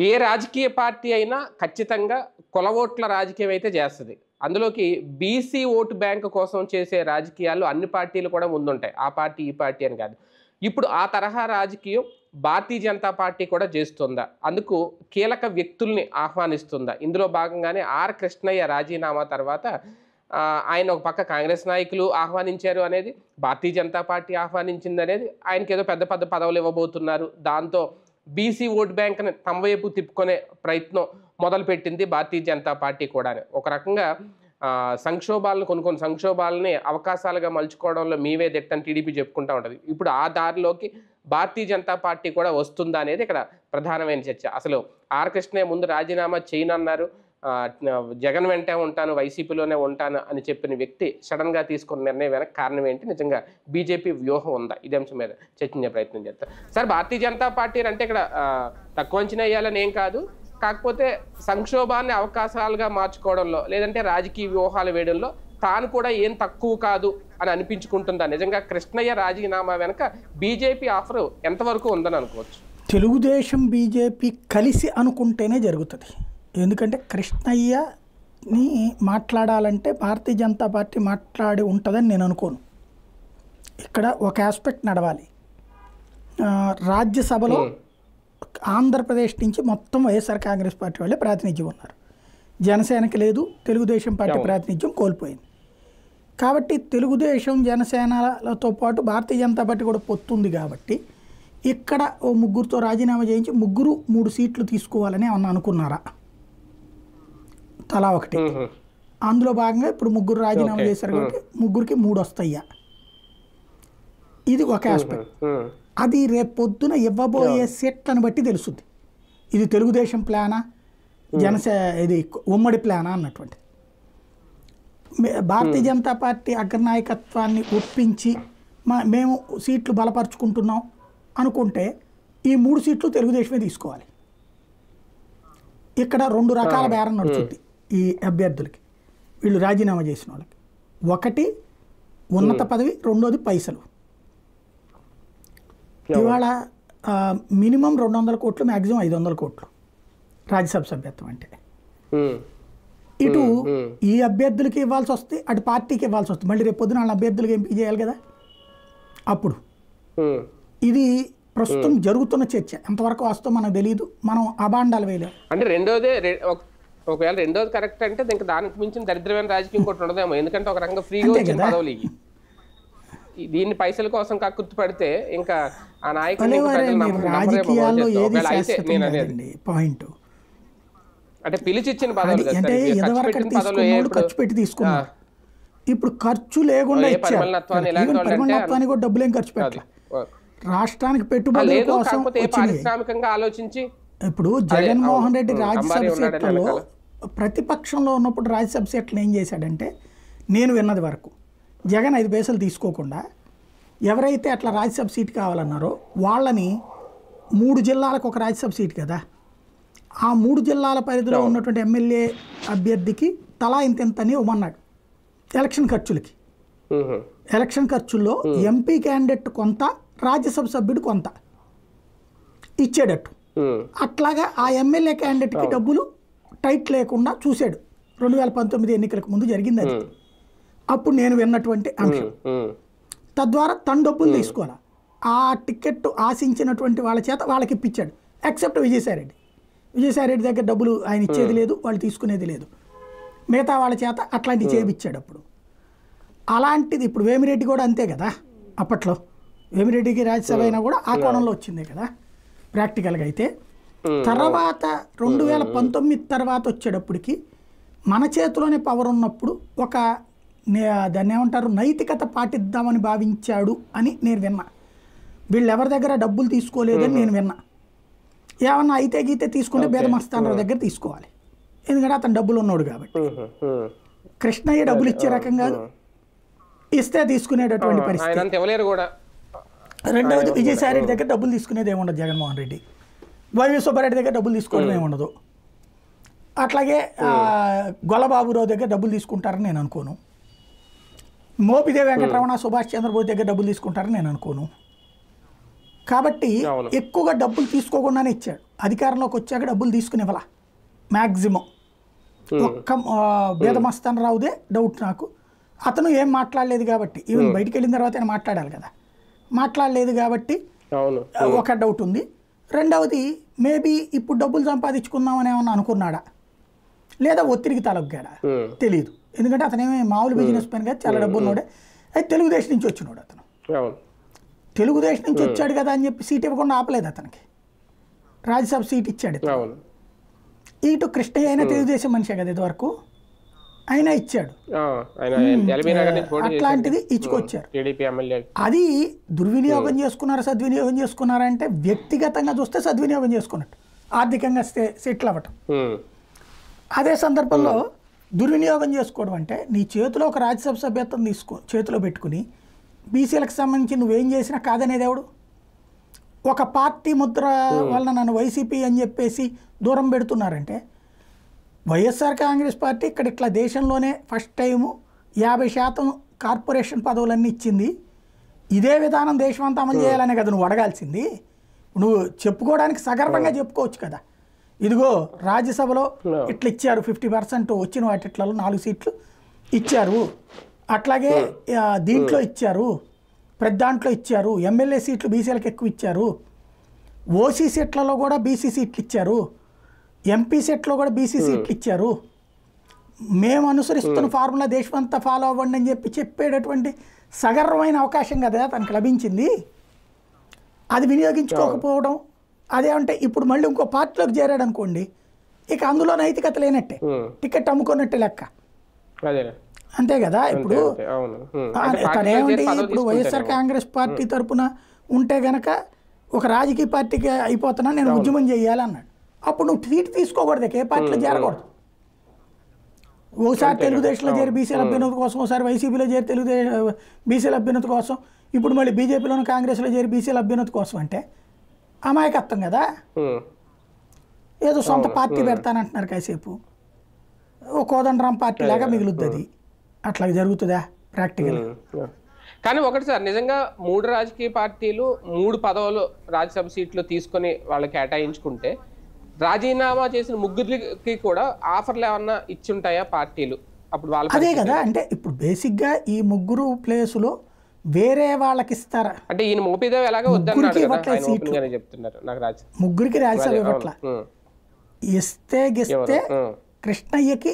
ఏ రాజకీయ పార్టీ అయినా ఖచ్చితంగా కుల ఓట్ల రాజకీయం అయితే చేస్తుంది. అందులోకి బీసీ ఓటు బ్యాంక్ కోసం చేసే రాజకీయాలు అన్ని పార్టీలు కూడా ముందుంటాయి. ఆ పార్టీ ఈ పార్టీ అని కాదు. ఇప్పుడు ఆ తరహా రాజకీయం భారతీయ జనతా పార్టీ కూడా చేస్తుందా? అందుకు కీలక వ్యక్తుల్ని ఆహ్వానిస్తుందా? ఇందులో భాగంగానే ఆర్ కృష్ణయ్య రాజీనామా తర్వాత ఆయన ఒక పక్క కాంగ్రెస్ నాయకులు ఆహ్వానించారు అనేది, భారతీయ జనతా పార్టీ ఆహ్వానించింది అనేది, ఆయనకి ఏదో పెద్ద పెద్ద పదవులు ఇవ్వబోతున్నారు, దాంతో బీసీ ఓట్ బ్యాంక్ని తమ వైపు తిప్పుకునే ప్రయత్నం మొదలుపెట్టింది భారతీయ జనతా పార్టీ కూడా. ఒక రకంగా సంక్షోభాలను కొన్ని సంక్షోభాలని అవకాశాలుగా మలుచుకోవడంలో మీవే దిట్టని టీడీపీ చెప్పుకుంటూ ఉంటుంది. ఇప్పుడు ఆ దారిలోకి భారతీయ జనతా పార్టీ కూడా వస్తుందా అనేది ఇక్కడ ప్రధానమైన చర్చ. అసలు ఆర్ కృష్ణయ్య ముందు రాజీనామా చేయనన్నారు, జగన్ వెంటే ఉంటాను, వైసీపీలోనే ఉంటాను అని చెప్పిన వ్యక్తి సడన్గా తీసుకున్న నిర్ణయం వెనక కారణం ఏంటి? నిజంగా బీజేపీ వ్యూహం ఉందా? ఇదే అంశం మీద చర్చించే ప్రయత్నం చేస్తారు. సార్, భారతీయ జనతా పార్టీ అంటే ఇక్కడ తక్కువ అంచనా వేయాలని ఏం కాదు, కాకపోతే సంక్షోభాన్ని అవకాశాలుగా మార్చుకోవడంలో, లేదంటే రాజకీయ వ్యూహాలు వేయడంలో తాను కూడా ఏం తక్కువ కాదు అని అనిపించుకుంటుందా? నిజంగా కృష్ణయ్య రాజీనామా వెనక బీజేపీ ఆఫర్ ఎంతవరకు ఉందని అనుకోవచ్చు? తెలుగుదేశం బీజేపీ కలిసి అనుకుంటేనే జరుగుతుంది. ఎందుకంటే కృష్ణయ్యని మాట్లాడాలంటే భారతీయ జనతా పార్టీ మాట్లాడి ఉంటుందని నేను అనుకోను. ఇక్కడ ఒక ఆస్పెక్ట్ నడవాలి. రాజ్యసభలో ఆంధ్రప్రదేశ్ నుంచి మొత్తం వైఎస్ఆర్ కాంగ్రెస్ పార్టీ వాళ్ళే ప్రాతినిధ్యం ఉన్నారు. జనసేనకి లేదు, తెలుగుదేశం పార్టీ ప్రాతినిధ్యం కోల్పోయింది. కాబట్టి తెలుగుదేశం జనసేనలతో పాటు భారతీయ జనతా పార్టీ కూడా పొత్తుంది. కాబట్టి ఇక్కడ ఓ ముగ్గురుతో రాజీనామా చేయించి ముగ్గురు 3 సీట్లు తీసుకోవాలని ఏమన్నా అనుకున్నారా? తలా ఒకటి. అందులో భాగంగా ఇప్పుడు ముగ్గురు రాజీనామా చేశారు కాబట్టి ముగ్గురికి 3 వస్తాయా? ఇది ఒక ఆస్పెక్ట్. అది రేపు పొద్దున ఇవ్వబోయే సీట్లను బట్టి తెలుస్తుంది. ఇది తెలుగుదేశం ప్లానా, ఇది ఉమ్మడి ప్లానా అన్నటువంటి. భారతీయ జనతా పార్టీ అగ్రనాయకత్వాన్ని ఒప్పించి మేము సీట్లు బలపరుచుకుంటున్నాం అనుకుంటే ఈ 3 సీట్లు తెలుగుదేశమే తీసుకోవాలి. ఇక్కడ 2 రకాల బేరం నడుచుద్ది ఈ అభ్యర్థులకి, వీళ్ళు రాజీనామా చేసిన వాళ్ళకి. ఒకటి ఉన్నత పదవి, రెండోది పైసలు. ఇవాళ మినిమం 200 కోట్లు, మ్యాక్సిమం 500 కోట్లు రాజ్యసభ సభ్యత్వం అంటే. ఇటు ఈ అభ్యర్థులకి ఇవ్వాల్సి వస్తే, అటు పార్టీకి ఇవ్వాల్సి వస్తుంది. మళ్ళీ రేపు పొద్దున వాళ్ళ అభ్యర్థులకి ఎంపిక చేయాలి కదా. అప్పుడు ఇది ప్రస్తుతం జరుగుతున్న చర్చ. ఎంతవరకు వాస్తవం మనకు తెలియదు, మనం అబాండాలు వేయలేము. అంటే ఒకవేళ రెండోది కరెక్ట్ అంటే ఇంకా దానికి మించిన దరిద్రమైన రాజకీయం ఇంకోటి ఉండదేమో. ఎందుకంటే ఒక రకంగా ఫ్రీగా వచ్చిన పదవులు దీన్ని పైసల కోసం కక్కుర్తి పడితే ఇంకా ఆ నాయకులు రాజకీయాల్లో ఏది పాయింట్ అంటే పిలిచిచ్చిన పదవులు అంటే ఎదవరకటి ఖర్చు పెట్టి తీసుకున్నారు. ఇప్పుడు ఖర్చు లేకుండా పరిమళత్వానికి కూడా డబ్బులు ఏం ఖర్చు పెట్టాలి. రాష్ట్రానికి పెట్టుబడుల కోసం పారిశ్రామికంగా ఆలోచించి ఇప్పుడు జగన్మోహన్ రెడ్డి రాజ్యసభ సీట్లలో ప్రతిపక్షంలో ఉన్నప్పుడు రాజ్యసభ సీట్లు ఏం చేశాడంటే, నేను విన్నది వరకు జగన్ 5 పైసలు తీసుకోకుండా ఎవరైతే అట్లా రాజ్యసభ సీట్ కావాలన్నారో వాళ్ళని 3 జిల్లాలకు ఒక రాజ్యసభ సీట్ కదా, ఆ 3 జిల్లాల పరిధిలో ఉన్నటువంటి ఎమ్మెల్యే అభ్యర్థికి తలా ఇంతని ఇవ్వమన్నాడు. ఎలక్షన్ ఖర్చులకి, ఎలక్షన్ ఖర్చుల్లో ఎంపీ క్యాండిడేట్ కొంత, రాజ్యసభ సభ్యుడు కొంత ఇచ్చేటట్టు. అట్లాగా ఆ ఎమ్మెల్యే క్యాండిడేట్కి డబ్బులు టైట్ లేకుండా చూశాడు. 2019 ఎన్నికలకు ముందు జరిగింది అది. అప్పుడు నేను విన్నటువంటి అంశం. తద్వారా తన డబ్బులు తీసుకోవాలి. ఆ టికెట్ ఆశించినటువంటి వాళ్ళ చేత వాళ్ళకి ఇప్పించాడు. ఎక్సెప్ట్ విజయసాయిరెడ్డి దగ్గర డబ్బులు ఆయన ఇచ్చేది లేదు, వాళ్ళు తీసుకునేది లేదు. మిగతా వాళ్ళ చేత అట్లాంటివి చేయించాడు. అప్పుడు అలాంటిది ఇప్పుడు వేమిరెడ్డి కూడా అంతే కదా. అప్పట్లో వేమిరెడ్డికి రాజ్యసభ అయినా కూడా ఆ కోణంలో వచ్చిందే కదా ప్రాక్టికల్గా. అయితే తర్వాత 2019 తర్వాత వచ్చేటప్పటికి మన చేతిలోనే పవర్ ఉన్నప్పుడు ఒక దాన్ని ఏమంటారు, నైతికత పాటిద్దామని భావించాడు అని నేను విన్నా. వీళ్ళు ఎవరి దగ్గర డబ్బులు తీసుకోలేదని నేను విన్నా. ఏమన్నా అయితే గీతే తీసుకుంటే బేదమస్తానరావు దగ్గర తీసుకోవాలి, ఎందుకంటే అతను డబ్బులు ఉన్నాడు కాబట్టి. కృష్ణయ్య డబ్బులు ఇచ్చే రకం కాదు, ఇస్తే తీసుకునేటటువంటి పరిస్థితి. రెండవది విజయసాయిరెడ్డి దగ్గర డబ్బులు తీసుకునేది ఏముండదు. జగన్మోహన్ రెడ్డి, వైవి సుబ్బారెడ్డి దగ్గర డబ్బులు తీసుకోవడం ఏముండదు. అట్లాగే గొల్లబాబురావు దగ్గర డబ్బులు తీసుకుంటారని నేను అనుకోను. మోపిదేవి వెంకటరమణ, సుభాష్ చంద్రబోస్ దగ్గర డబ్బులు తీసుకుంటారని నేను అనుకోను. కాబట్టి అవును. ఎక్కువగా డబ్బులు తీసుకోకుండానే ఇచ్చాడు. అధికారంలోకి వచ్చాక డబ్బులు తీసుకుని ఇవ్వాల మ్యాక్సిమం. ఒక్క వేదమస్తాన్ రావుదే డౌట్ నాకు. అతను ఏం మాట్లాడలేదు కాబట్టి, ఈవెన్ బయటికి వెళ్ళిన తర్వాత ఆయన మాట్లాడాలి కదా, మాట్లాడలేదు కాబట్టి అవును. ఒక డౌట్ ఉంది. రెండవది మేబీ ఇప్పుడు డబ్బులు సంపాదించుకుందామని ఏమన్నా అనుకున్నాడా లేదా ఒత్తిడికి తలొగ్గాడా తెలియదు. ఎందుకంటే అతనేమి మామూలు బిజినెస్ మ్యాన్ కాదు, చాలా డబ్బు ఉన్నాడే. అయితే తెలుగుదేశం నుంచి వచ్చినాడు అతను. అవును. తెలుగుదేశం నుంచి వచ్చాడు కదా అని చెప్పి సీట్ ఇవ్వకుండా ఆపలేదు అతనికి, రాజ్యసభ సీట్ ఇచ్చాడు. అవును. ఇటు కృష్ణయ్య అయినా తెలుగుదేశం మనిషే కదా ఇదివరకు, అయినా ఇచ్చాడు. అట్లాంటిది ఇచ్చుకొచ్చారు. అది దుర్వినియోగం చేసుకున్నారా సద్వినియోగం చేసుకున్నారా అంటే వ్యక్తిగతంగా చూస్తే సద్వినియోగం చేసుకున్నట్టు, ఆర్థికంగా సెటిల్ అవ్వటం. అదే సందర్భంలో దుర్వినియోగం చేసుకోవడం అంటే నీ చేతిలో ఒక రాజ్యసభ సభ్యత్వం చేతిలో పెట్టుకుని బీసీలకు సంబంధించి నువ్వేం చేసినా కాదనేది ఎవడు? ఒక పార్టీ ముద్ర వలన నన్ను వైసీపీ అని చెప్పేసి దూరం పెడుతున్నారంటే, వైఎస్ఆర్ కాంగ్రెస్ పార్టీ ఇక్కడ ఇట్లా దేశంలోనే ఫస్ట్ టైము 50% కార్పొరేషన్ పదవులన్నీ ఇచ్చింది. ఇదే విధానం దేశం అంతా అమలు చేయాలనే కదా నువ్వు అడగాల్సింది. నువ్వు చెప్పుకోవడానికి సగర్వంగా చెప్పుకోవచ్చు కదా, ఇదిగో రాజ్యసభలో ఇట్లా ఇచ్చారు, 50% వచ్చిన వాటిట్లలో 4 సీట్లు ఇచ్చారు, అట్లాగే దీంట్లో ఇచ్చారు, ప్రతి దాంట్లో ఇచ్చారు, ఎమ్మెల్యే సీట్లు బీసీలకు ఎక్కువ ఇచ్చారు, ఓసీ సీట్లలో కూడా బీసీ సీట్లు ఇచ్చారు, ఎంపీ సెట్లో కూడా బీసీ సీట్లు ఇచ్చారు, మేము అనుసరిస్తున్న ఫార్ములా దేశమంతా ఫాలో అవ్వండి అని చెప్పేటటువంటి సగర్వమైన అవకాశం కదా తనకు లభించింది. అది వినియోగించుకోకపోవడం, అదేమంటే ఇప్పుడు మళ్ళీ ఇంకో పార్టీలోకి చేరాడు అనుకోండి, ఇక అందులో నైతికత లేనట్టే, టికెట్ అమ్ముకున్నట్టే లెక్క, అంతే కదా. ఇప్పుడు తనేమంటే ఇప్పుడు వైఎస్ఆర్ కాంగ్రెస్ పార్టీ తరఫున ఉంటే గనక ఒక రాజకీయ పార్టీకి అయిపోతున్నా నేను ఉద్యమం చేయాలన్నాడు. అప్పుడు నువ్వు సీట్ తీసుకోకూడదు, ఏ పార్టీలో చేరకూడదు. ఒకసారి తెలుగుదేశంలో చేరి బీసీల అభ్యున్నతి కోసం, ఒకసారి వైసీపీలో చేరి బీసీల అభ్యున్నతి కోసం, ఇప్పుడు మళ్ళీ బీజేపీలోను కాంగ్రెస్లో చేరి బీసీల అభ్యున్నతి కోసం అంటే అమాయకత్వం కదా. ఏదో సొంత పార్టీ పెడతానంటున్నారు కాసేపు, ఓ కోదండరాం పార్టీ లాగా మిగులుద్ది. అది అట్లా జరుగుతుందా ప్రాక్టికల్? కానీ ఒకటి సార్, నిజంగా 3 రాజకీయ పార్టీలు 3 పదవులు రాజ్యసభ సీట్లు తీసుకొని వాళ్ళు కేటాయించుకుంటే రాజీనామా చేసిన ముగ్గురికి కూడా ఆఫర్లు ఏమన్నా ఇచ్చుంటాయా పార్టీలు? అప్పుడు వాళ్ళ అదే కదా, అంటే ఇప్పుడు బేసిక్గా ఈ ముగ్గురు ప్లేసులో వేరే వాళ్ళకి ఇస్తారా అంటే ఈయన మోపిదేవి ఎలాగో వద్దన్నాడు చెప్తున్నారు. నాకు ముగ్గురికి రాజ్యసభ ఇవ్వట్ల, ఇస్తే గిస్తే కృష్ణయ్యకి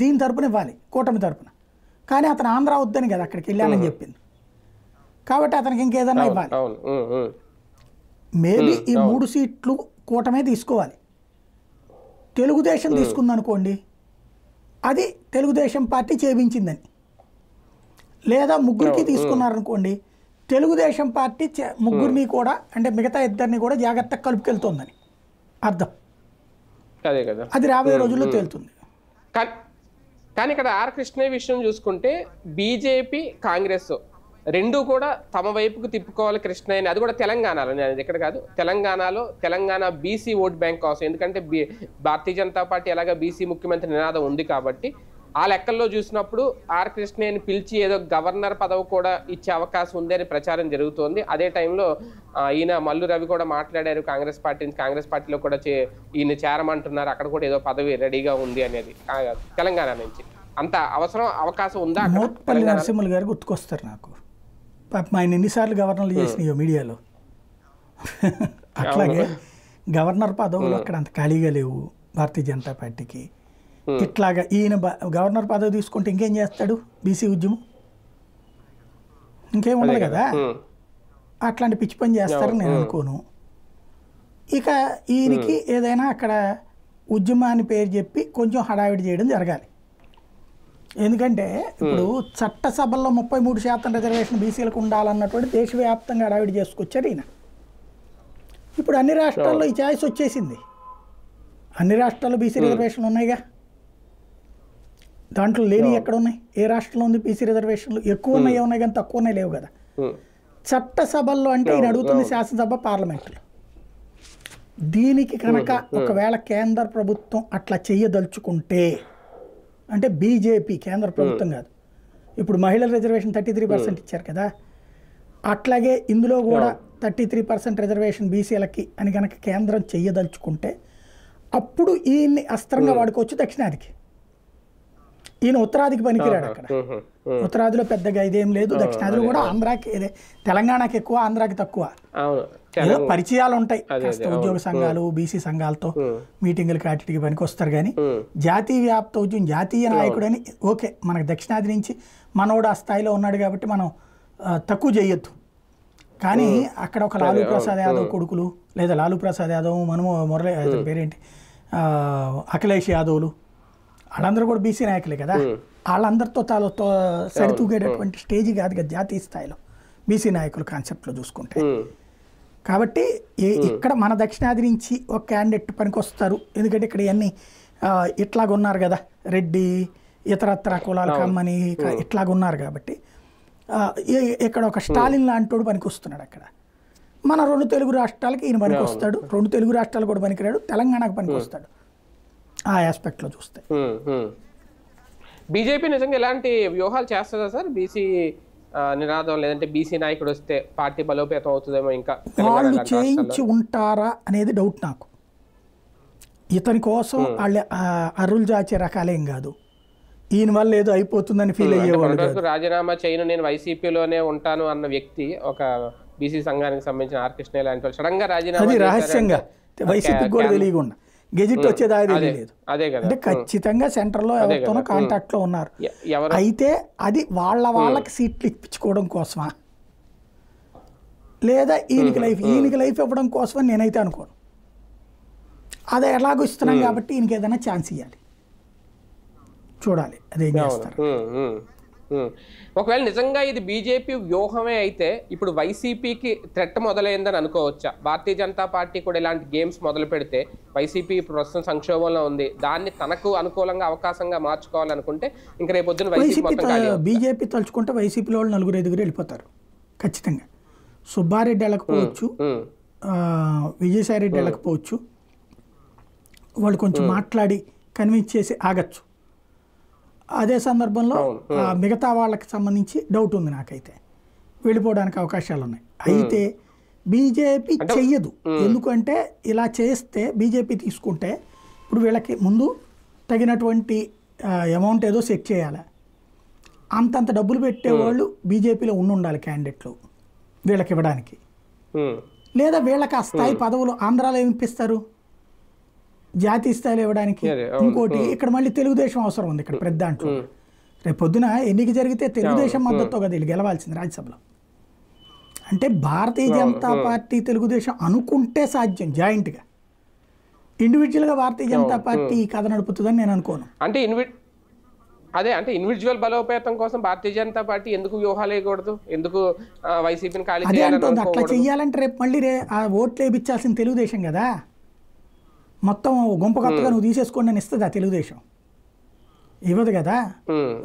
దీని తరపున ఇవ్వాలి, కూటమి తరపున. కానీ అతను ఆంధ్ర వద్దని కదా అక్కడికి వెళ్ళానని చెప్పింది, కాబట్టి అతనికి ఇంకేదన్నా ఇవ్వాలి. మేబీ ఈ 3 సీట్లు కూటమే తీసుకోవాలి. తెలుగుదేశం తీసుకుందనుకోండి, అది తెలుగుదేశం పార్టీ చేయించిందని. లేదా ముగ్గురికి తీసుకున్నారనుకోండి, తెలుగుదేశం పార్టీ ముగ్గురిని కూడా, అంటే మిగతా ఇద్దరిని కూడా జాగ్రత్తగా కలుపుకెళ్తుందని అర్థం. అది రాబోయే రోజుల్లో తేలుతుంది. కానీ ఇక్కడ ఆర్ కృష్ణయ్య విషయం చూసుకుంటే బీజేపీ కాంగ్రెస్ రెండు కూడా తమ వైపుకు తిప్పుకోవాలి కృష్ణయ్యని, అది కూడా తెలంగాణలో, నేను ఇక్కడ కాదు, తెలంగాణ బీసీ ఓట్ బ్యాంక్ కోసం. ఎందుకంటే భారతీయ జనతా పార్టీ ఎలాగ బీసీ ముఖ్యమంత్రి నినాదం ఉంది కాబట్టి ఆ లెక్కల్లో చూసినప్పుడు ఆర్ కృష్ణయ్యని పిలిచి ఏదో గవర్నర్ పదవి కూడా ఇచ్చే అవకాశం ఉంది అని ప్రచారం జరుగుతోంది. అదే టైంలో ఈయన మల్లు రవి కూడా మాట్లాడారు కాంగ్రెస్ పార్టీలో కూడా ఈయన చేరమంటున్నారు, అక్కడ కూడా ఏదో పదవి రెడీగా ఉంది అనేది తెలంగాణ నుంచి. అంత అవకాశం ఉందా? మోత్పల్లి నరసింహులు గారు గుర్తుకొస్తారు నాకు, పాపం ఆయన ఎన్నిసార్లు గవర్నర్లు చేసినాయో మీడియాలో. అట్లాగే గవర్నర్ పదవులు అక్కడ అంత ఖాళీగా లేవు భారతీయ జనతా పార్టీకి. ఇట్లాగా ఈయన గవర్నర్ పదవి తీసుకుంటే ఇంకేం చేస్తాడు బీసీ ఉద్యమం? ఇంకేం ఉండదు కదా. అట్లాంటి పిచ్చి పని చేస్తారని నేను అనుకోను. ఇక ఈయనకి ఏదైనా అక్కడ ఉద్యమాన్ని పేరు చెప్పి కొంచెం హడావిడి చేయడం జరగాలి. ఎందుకంటే ఇప్పుడు చట్టసభల్లో 33% రిజర్వేషన్ బీసీలకు ఉండాలన్నటువంటి దేశవ్యాప్తంగా హడావిడి చేసుకొచ్చారు ఈయన. ఇప్పుడు అన్ని రాష్ట్రాల్లో ఈ ఛాయిస్ వచ్చేసింది. అన్ని రాష్ట్రాల్లో బీసీ రిజర్వేషన్లు ఉన్నాయిగా, దాంట్లో లేని ఎక్కడ ఉన్నాయి? ఏ రాష్ట్రంలో ఉంది బీసీ రిజర్వేషన్లు? ఎక్కువ ఉన్నాయి ఉన్నాయి కానీ తక్కువ ఉన్నాయి లేవు కదా. చట్టసభల్లో అంటే ఈయన అడుగుతుంది శాసనసభ, పార్లమెంట్లో. దీనికి కనుక ఒకవేళ కేంద్ర ప్రభుత్వం అట్లా చెయ్యదలుచుకుంటే, అంటే బీజేపీ కేంద్ర ప్రభుత్వం కాదు, ఇప్పుడు మహిళల రిజర్వేషన్ 33% ఇచ్చారు కదా, అట్లాగే ఇందులో కూడా 33% రిజర్వేషన్ బీసీలకి అని కనుక కేంద్రం చెయ్యదలుచుకుంటే అప్పుడు ఈయన్ని అస్త్రంగా వాడుకోవచ్చు దక్షిణాదికి. ఈయన ఉత్తరాదికి పనికిరాడు అక్కడ. ఉత్తరాదిలో పెద్దగా ఇదేం లేదు, దక్షిణాదిలో కూడా ఆంధ్రాకి తెలంగాణకి ఎక్కువ, ఆంధ్రాకి తక్కువ. ఏదో పరిచయాలు ఉంటాయి, కాస్త ఉద్యోగ సంఘాలు బీసీ సంఘాలతో మీటింగులకి వాటికి పనికి వస్తారు. కానీ జాతీయ వ్యాప్త ఉద్యమం, జాతీయ నాయకుడు అని ఓకే, మనకు దక్షిణాది నుంచి మనోడు ఆ స్థాయిలో ఉన్నాడు కాబట్టి మనం తక్కువ చేయొద్దు. కానీ అక్కడ ఒక లాలూ ప్రసాద్ యాదవ్ కొడుకులు, లేదా లాలూ ప్రసాద్ యాదవ్, మురళి పేరేంటి, అఖిలేష్ యాదవ్లు, వాళ్ళందరూ కూడా బీసీ నాయకులే కదా. వాళ్ళందరితో సరితూగేటటువంటి స్టేజ్ కాదు కదా జాతీయ స్థాయిలో బీసీ నాయకులు కాన్సెప్ట్లో చూసుకుంటే. కాబట్టి ఇక్కడ మన దక్షిణాది నుంచి ఒక క్యాండిడేట్ పనికి వస్తారు, ఎందుకంటే ఇక్కడ ఇవన్నీ ఇట్లాగున్నారు కదా, రెడ్డి ఇతరత్ర కులాల కమ్మని ఇట్లాగున్నారు కాబట్టి ఇక్కడ ఒక స్టాలిన్ లాంటోడు పనికి వస్తున్నాడు. అక్కడ మన 2 తెలుగు రాష్ట్రాలకి ఈయన పనికి వస్తాడు, 2 తెలుగు రాష్ట్రాలు కూడా పనికిరాడు, తెలంగాణకు పనికి వస్తాడు. ఆ ఆస్పెక్ట్లో చూస్తే బీజేపీ నిజంగా ఎలాంటి వ్యూహాలు చేస్తుందా సార్? బీసీ నినాదం లేదంటే బీసీ నాయకుడు వస్తే పార్టీ బలోపేతం అవుతుందేమో, ఇంకా వాళ్ళు చేయించి ఉంటారా అనేది డౌట్ నాకు. ఇతని కోసం వాళ్ళు అరులు చాచే రకాలేం కాదు, ఈయన వల్ల ఏదో అయిపోతుందని ఫీల్ అయ్యేవాళ్ళు. రాజీనామా చేయను, నేను వైసీపీలోనే ఉంటాను అన్న వ్యక్తి, ఒక బీసీ సంఘానికి సంబంధించిన ఆర్ కృష్ణ లాంటి వాళ్ళు సడన్ గా రాజీనామా, అది రహస్యంగా వైసీపీకి కూడా తెలియకుండా గెజిట్ వచ్చేదాకా తెలియలేదు. అంటే ఖచ్చితంగా సెంటర్లో ఎవరితోనో కాంటాక్ట్ లో ఉన్నారు. అయితే అది వాళ్ళకి సీట్లు ఇప్పించుకోవడం కోసమా, లేదా ఈయనకి లైఫ్ ఇవ్వడం కోసమని నేనైతే అనుకోను. అదే ఎలాగో ఇస్తున్నాం కాబట్టి ఈయనకి ఏదైనా ఛాన్స్ ఇవ్వాలి, చూడాలి అదేం చేస్తారు. ఒకవేళ నిజంగా ఇది బీజేపీ వ్యూహమే అయితే ఇప్పుడు వైసీపీకి థ్రెట్ మొదలైందని అనుకోవచ్చా? భారతీయ జనతా పార్టీ కూడా ఇలాంటి గేమ్స్ మొదలు పెడితే, వైసీపీ ప్రస్తుతం సంక్షోభంలో ఉంది, దాన్ని తనకు అనుకూలంగా అవకాశంగా మార్చుకోవాలనుకుంటే ఇంకా రేపొద్దున బీజేపీ తలుచుకుంటే వైసీపీలో వాళ్ళు 4-5 వెళ్ళిపోతారు ఖచ్చితంగా. సుబ్బారెడ్డి వెళ్ళకపోవచ్చు, విజయసాయి రెడ్డి వెళ్ళకపోవచ్చు, వాళ్ళు కొంచెం మాట్లాడి కన్విన్స్ చేసి ఆగచ్చు. అదే సందర్భంలో మిగతా వాళ్ళకి సంబంధించి డౌట్ ఉంది నాకైతే, వెళ్ళిపోవడానికి అవకాశాలు ఉన్నాయి. అయితే బీజేపీ చెయ్యదు, ఎందుకంటే ఇలా చేస్తే బీజేపీ తీసుకుంటే ఇప్పుడు వీళ్ళకి ముందు తగినటువంటి అమౌంట్ ఏదో సెట్ చేయాలి. అంతంత డబ్బులు పెట్టేవాళ్ళు బీజేపీలో ఉండాలి క్యాండిడేట్లు వీళ్ళకి ఇవ్వడానికి, లేదా వీళ్ళకి ఆ స్థాయి పదవులు ఆంధ్రాలో ఏమిప్పిస్తారు జాతీయ స్థాయిలో ఇవ్వడానికి. ఇంకోటి ఇక్కడ మళ్ళీ తెలుగుదేశం అవసరం ఉంది ఇక్కడ పెద్ద దాంట్లో. రేపు పొద్దున ఎన్నిక జరిగితే తెలుగుదేశం మద్దతుతో కదా వీళ్ళు గెలవాల్సింది రాజ్యసభలో. అంటే భారతీయ జనతా పార్టీ తెలుగుదేశం అనుకుంటే సాధ్యం, జాయింట్గా. ఇండివిజువల్గా భారతీయ జనతా పార్టీ కథ నడుపుతుందని నేను అనుకోను. అంటే అంటే ఇండివిజువల్ బలోపేతం కోసం భారతీయ జనతా పార్టీ ఎందుకు వ్యూహాలు వేయకూడదు, ఎందుకు వైసీపీని ఖాళీ చేయాలని? అట్లా చెయ్యాలంటే రేపు మళ్ళీ ఆ ఓట్లు వేయించాల్సిన తెలుగుదేశం కదా, మొత్తం గుంప కొత్తగా నువ్వు తీసేసుకోండి అని ఇస్తుందా తెలుగుదేశం? ఇవ్వదు కదా.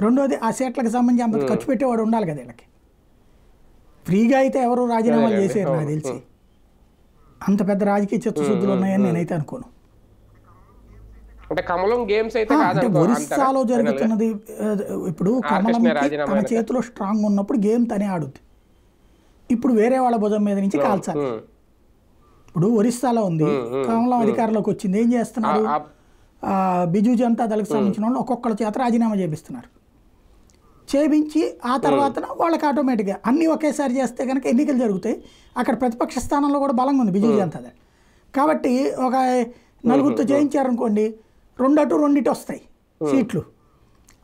రెండోది ఆ సీట్లకు సంబంధించి అంత ఖర్చు పెట్టేవాడు ఉండాలి కదా వీళ్ళకి. ఫ్రీగా అయితే ఎవరు రాజీనామాలు చేసేరు నాకు తెలిసి. అంత పెద్ద రాజకీయ చిత్తశుద్ధులు ఉన్నాయని నేనైతే అనుకోను. అంటే ఒరిస్సాలో జరుగుతున్నది ఇప్పుడు కమలం తన చేతిలో స్ట్రాంగ్ ఉన్నప్పుడు గేమ్ తనే ఆడుద్ది. ఇప్పుడు వేరే వాళ్ళ భుజం మీద నుంచి కాల్చాలి. ఇప్పుడు ఒరిస్సాలో ఉంది, కమలం అధికారంలోకి వచ్చింది, ఏం చేస్తున్నారు, బిజు జనతా దళకు సంబంధించిన వాళ్ళు ఒక్కొక్కళ్ళ చేత రాజీనామా చేపిస్తున్నారు. చేయించి ఆ తర్వాత వాళ్ళకి ఆటోమేటిక్గా అన్నీ ఒకేసారి చేస్తే కనుక ఎన్నికలు జరుగుతాయి. అక్కడ ప్రతిపక్ష స్థానంలో కూడా బలంగా ఉంది బిజు జనతా దళ కాబట్టి ఒక 4 చేయించారనుకోండి, 2 అటు 2 ఇటు వస్తాయి సీట్లు.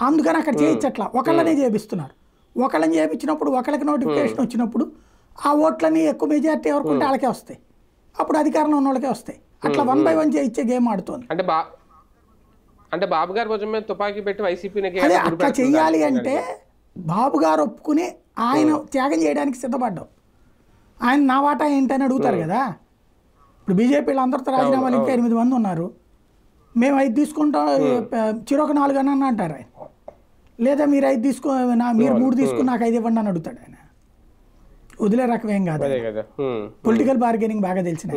అందుకని అక్కడ చేయించట్లా, ఒకళ్ళనే చేపిస్తున్నారు. ఒకళ్ళని చేయించినప్పుడు ఒకళ్ళకి నోటిఫికేషన్ వచ్చినప్పుడు ఆ ఓట్లని ఎక్కువ మెజారిటీ ఎవరికి ఉంటే వాళ్ళకే వస్తాయి, అప్పుడు అధికారంలో ఉన్న వాళ్ళకే వస్తాయి. అట్లా 1 by 1 చేయించే గేమ్ ఆడుతోంది. అంటే బాబు గారు భుజం మీద తుపాకీ పెట్టి వైసీపీని అదే అట్లా చెయ్యాలి అంటే బాబు గారు ఒప్పుకుని ఆయన త్యాగం చేయడానికి సిద్ధపడ్డాం. ఆయన నా వాటా ఏంటని అడుగుతారు కదా. ఇప్పుడు బీజేపీలో అందరితో రాజీనామాలు ఇంకా 8 మంది ఉన్నారు, మేము 5 తీసుకుంటాం, చిరొక 4 అని అంటారు ఆయన. లేదా మీరు 5 తీసుకో, మీరు 3 తీసుకుని నాకు 5 ఇవ్వండి అని అడుగుతాడు ఆయన. వదిలే రకం ఏం కాదు, పొలిటికల్ బార్గెనింగ్ బాగా తెలిసిన.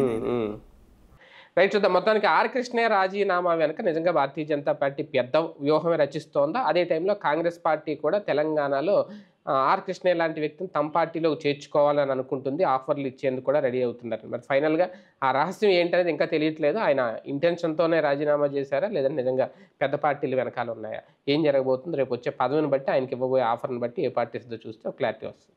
రైట్, చూద్దాం. మొత్తానికి ఆర్ కృష్ణయ్య రాజీనామా వెనక నిజంగా భారతీయ జనతా పార్టీ పెద్ద వ్యూహమే రచిస్తోందా? అదే టైంలో కాంగ్రెస్ పార్టీ కూడా తెలంగాణలో ఆర్ కృష్ణయ్య లాంటి వ్యక్తిని తమ పార్టీలో చేర్చుకోవాలని అనుకుంటుంది, ఆఫర్లు ఇచ్చేందుకు కూడా రెడీ అవుతున్నారు. మరి ఫైనల్గా ఆ రహస్యం ఏంటనేది ఇంకా తెలియట్లేదు. ఆయన ఇంటెన్షన్తోనే రాజీనామా చేశారా లేదంటే నిజంగా పెద్ద పార్టీలు వెనకాల ఉన్నాయా, ఏం జరగబోతుంది రేపు వచ్చే పదవిని బట్టి, ఆయనకి ఇవ్వబోయే ఆఫర్ని బట్టి ఏ పార్టీ ఇస్తుందో చూస్తే ఒక క్లారిటీ వస్తుంది.